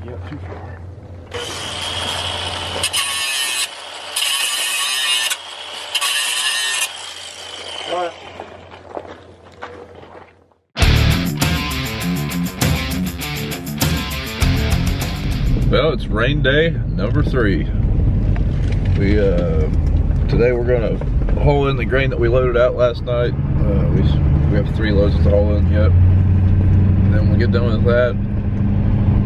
Yep, too far. All right. Well, it's rain day number 3. Today we're gonna haul in the grain that we loaded out last night. We have 3 loads to haul in yet. And then when we get done with that,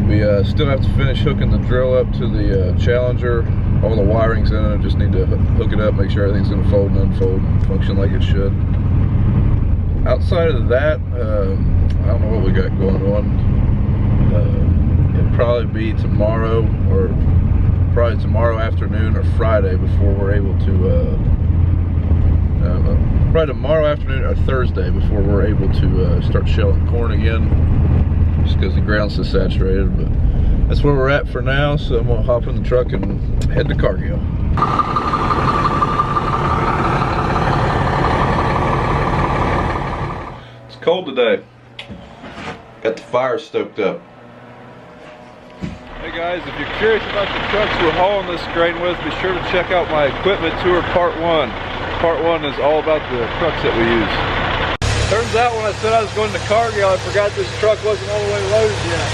we still have to finish hooking the drill up to the Challenger. All the wiring's in it. Just need to hook it up, make sure everything's gonna fold and unfold and function like it should. Outside of that, I don't know what we got going on. It'll probably be tomorrow, or probably tomorrow afternoon or Friday before we're able to, probably tomorrow afternoon or Thursday before we're able to start shelling corn again, just because the ground's so saturated. But that's where we're at for now, so I'm gonna hop in the truck and head to Cargill. It's cold today. Got the fire stoked up. Hey guys, if you're curious about the trucks we're hauling this grain with, be sure to check out my equipment tour part 1. Part 1 is all about the trucks that we use. Turns out when I said I was going to Cargill, I forgot this truck wasn't all the way loaded yet.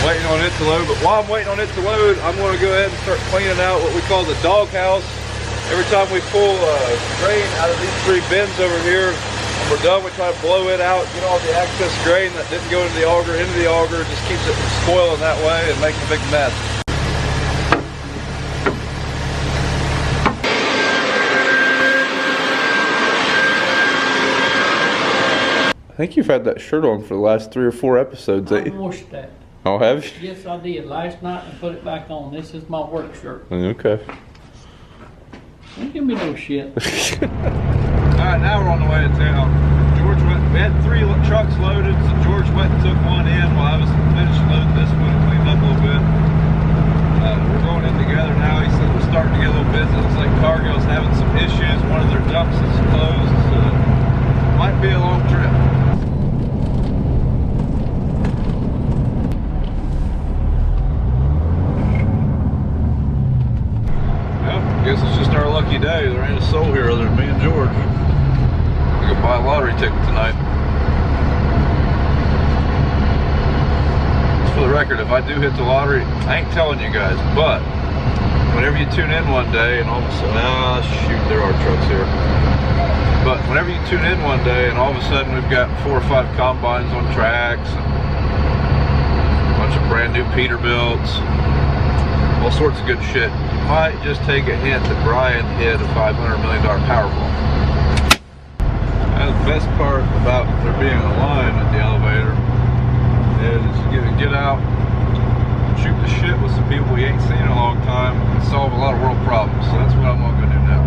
Waiting on it to load, but while I'm waiting on it to load, I'm going to go ahead and start cleaning out what we call the doghouse. Every time we pull grain out of these 3 bins over here, when we're done, we try to blow it out, get all the excess grain that didn't go into the auger, just keeps it from spoiling that way and making a big mess. I think you've had that shirt on for the last 3 or 4 episodes. I washed that. Oh, have you? Yes, I did last night and put it back on. This is my work shirt. Okay. Don't give me no shit. Alright, now we're on the way to town. We had 3 trucks loaded, so George went and took one in while I was finishing loading this one and cleaned up a little bit. We're going in together now. He said we're starting to get a little busy. Looks like Cargill's having some issues. One of their dumps is closed, so it might be a long trip. Well, I guess it's just our lucky day. There ain't a soul here other than me and George. I could buy a lottery ticket tonight. Just for the record, if I do hit the lottery, I ain't telling you guys, but whenever you tune in one day and all of a sudden, shoot, there are trucks here. But whenever you tune in one day and all of a sudden we've got 4 or 5 combines on tracks, and a bunch of brand new Peterbilts, all sorts of good shit, you might just take a hint that Brian hit a $500 million Powerball. And the best part about there being a line at the elevator is you get to get out, shoot the shit with some people you ain't seen in a long time, and solve a lot of world problems. So that's what I'm gonna go do now.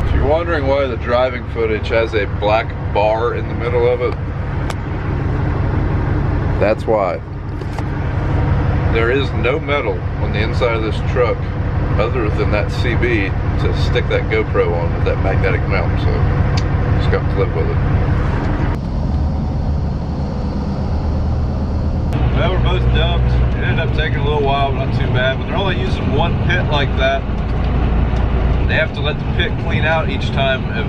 If you're wondering why the driving footage has a black bar in the middle of it, that's why. There is no metal on the inside of this truck other than that CB to stick that GoPro on with that magnetic mount, so just got to live with it. Well, we're both dumped. It ended up taking a little while, but not too bad. When they're only using one pit like that, they have to let the pit clean out each time if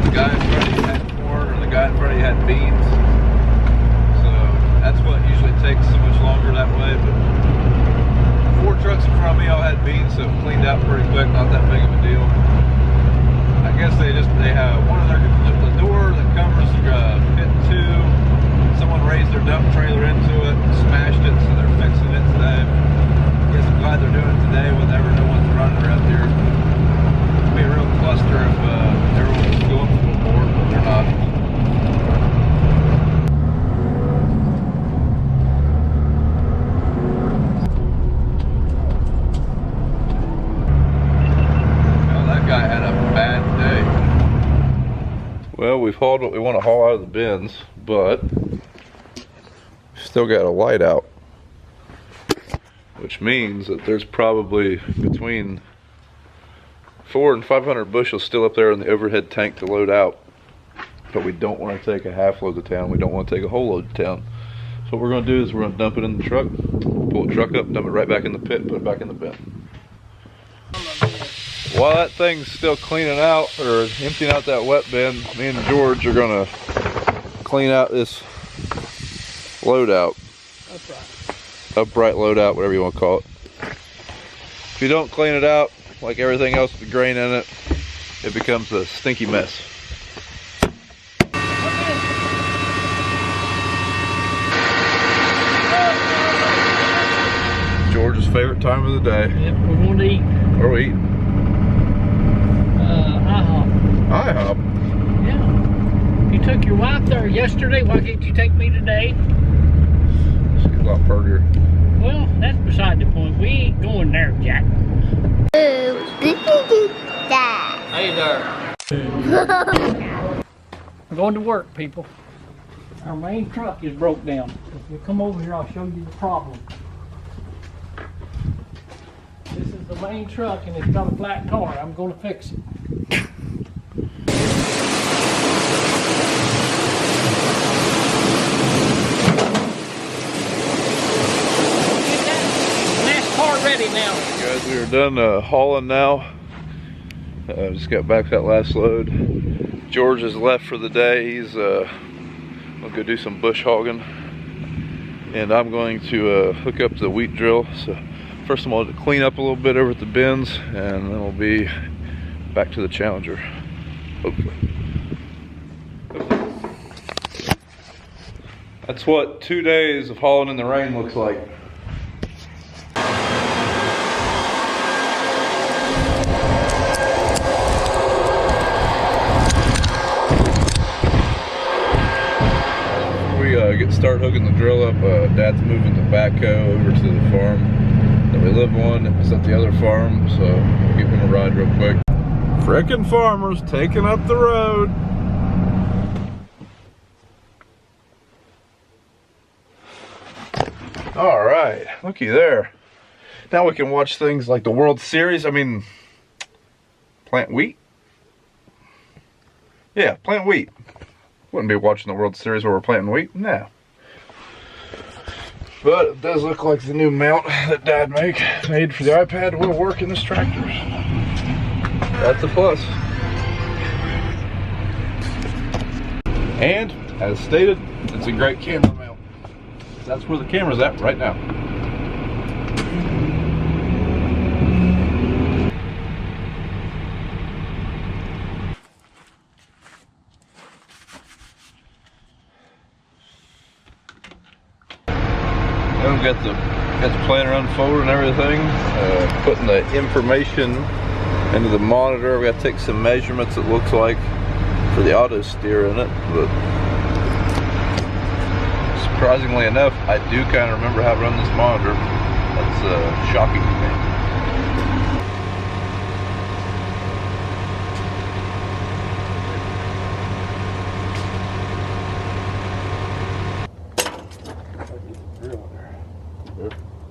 the guy in front of you had corn or the guy in front of you had beans. So that's what usually takes so much longer that way. But 4 trucks in front of me all had beans, so it cleaned out pretty quick, not that big of a deal. I guess they have one of the door that covers pit 2. Someone raised their dump trailer into it, smashed it, so they're fixing it today. I guess I'm glad they're doing it today whenever no one's running around here. It'd be a real cluster if everyone was going a little more, but they're not. Well, we've hauled what we want to haul out of the bins, but we've still got a light out, which means that there's probably between 400 and 500 bushels still up there in the overhead tank to load out. But we don't want to take a half load to town. We don't want to take a whole load to town. So So what we're gonna do is we're gonna dump it in the truck, pull the truck up, dump it right back in the pit, put it back in the bin. While that thing's still cleaning out, or emptying out that wet bin, me and George are gonna clean out this loadout. Upright loadout, whatever you want to call it. If you don't clean it out, like everything else with the grain in it, it becomes a stinky mess. George's favorite time of the day. Yep, we're going to eat. Where are we eating? IHOP. IHOP? Yeah. You took your wife there yesterday, why can't you take me today? It's a lot burger. Well, that's beside the point. We ain't going there, Jack. Hey there. We're going to work, people. Our main truck is broke down. If you come over here, I'll show you the problem. This is the main truck and it's got a flat car. I'm going to fix it. Ready now. Guys, we are done hauling now. Just got back that last load. George is left for the day. He's gonna go do some bush hogging, and I'm going to hook up the wheat drill. So first I'm going to clean up a little bit over at the bins, and then we'll be back to the Challenger, hopefully. That's what 2 days of hauling in the rain looks like. Start hooking the drill up. Dad's moving the backhoe over to the farm that we live on. It's at the other farm, so we'll give him a ride real quick. Frickin' farmers taking up the road. All right, looky there. Now we can watch things like the World Series. I mean, plant wheat. Yeah, plant wheat. Wouldn't be watching the World Series while we're planting wheat. No. But it does look like the new mount that Dad made for the iPad will work in this tractor. That's a plus. And, as stated, it's a great camera mount. That's where the camera's at right now. Got the planner unfolded and everything, putting the information into the monitor. We got to take some measurements, it looks like, for the auto steer in it, but surprisingly enough, I do kind of remember how to run this monitor. That's shocking to me.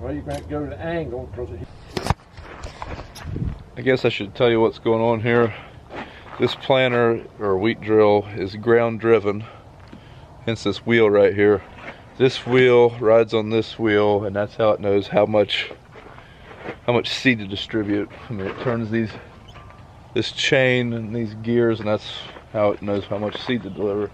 Well, you can't go to the angle because I guess I should tell you what's going on here. This planter or wheat drill is ground driven, hence this wheel right here. This wheel rides on this wheel, and that's how it knows how much seed to distribute. I mean, it turns this chain and these gears, and that's how it knows how much seed to deliver.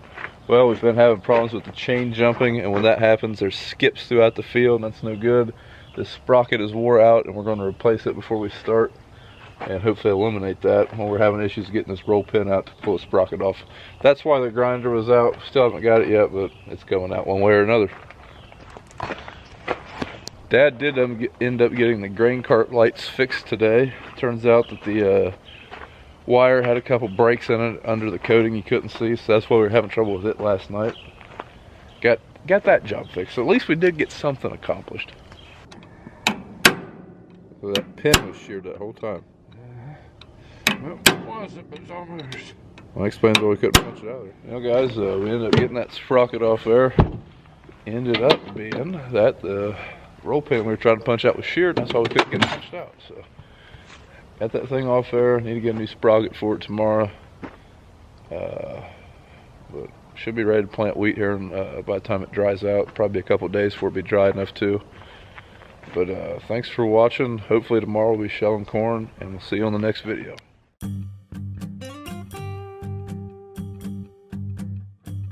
Well, we've been having problems with the chain jumping, and when that happens, there's skips throughout the field, and that's no good. This sprocket is wore out, and we're going to replace it before we start, and hopefully eliminate that when we're having issues getting this roll pin out to pull the sprocket off. That's why the grinder was out. Still haven't got it yet, but it's going out one way or another. Dad did end up getting the grain cart lights fixed today. Turns out that the wire had a couple breaks in it under the coating you couldn't see, so that's why we were having trouble with it last night. Got that job fixed, so at least we did get something accomplished. So that pin was sheared that whole time. well, it wasn't, but it's almost. Well, that explains why we couldn't punch it out of there. You know, guys, we ended up getting that sprocket off there. Ended up being that the roll pin we were trying to punch out was sheared, and that's why we couldn't get it punched out. So got that thing off there. Need to get a new sprocket for it tomorrow. But Should be ready to plant wheat here by the time it dries out. Probably a couple days before it be dry enough too. But thanks for watching. Hopefully tomorrow we'll be shelling corn, and we'll see you on the next video.